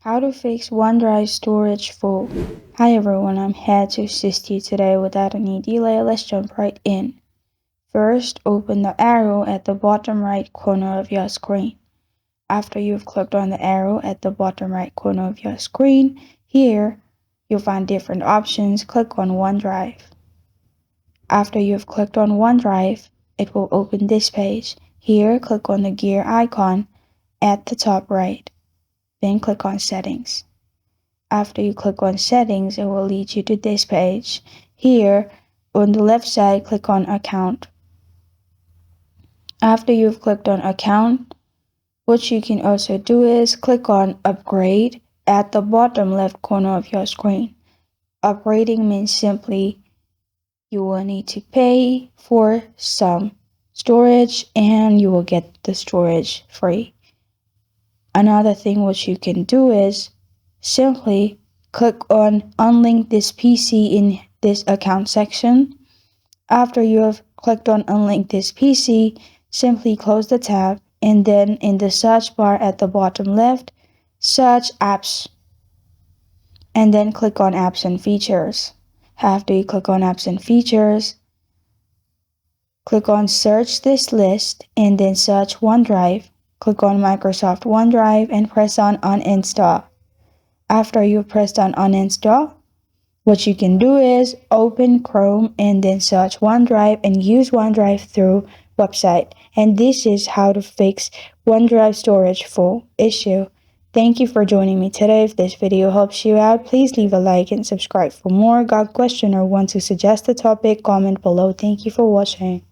How to fix OneDrive storage full. Hi everyone, I'm here to assist you today. Without any delay, let's jump right in. First, open the arrow at the bottom right corner of your screen. After you've clicked on the arrow at the bottom right corner of your screen, here you'll find different options. Click on OneDrive. After you've clicked on OneDrive, it will open this page. Here, click on the gear icon at the top right. Then click on Settings. After you click on Settings, it will lead you to this page. Here, on the left side, click on Account. After you've clicked on Account, what you can also do is click on Upgrade at the bottom left corner of your screen. Upgrading means simply you will need to pay for some storage and you will get the storage free. Another thing what you can do is simply click on Unlink this PC in this account section. After you have clicked on Unlink this PC, simply close the tab and then in the search bar at the bottom left, search Apps and then click on Apps and Features. After you click on Apps and Features, click on Search this list and then search OneDrive. Click on Microsoft OneDrive and press on Uninstall. After you've pressed on Uninstall, what you can do is open Chrome and then search OneDrive and use OneDrive through website. And this is how to fix OneDrive storage full issue. Thank you for joining me today. If this video helps you out, please leave a like and subscribe for more. Got a question or want to suggest a topic? Comment below. Thank you for watching.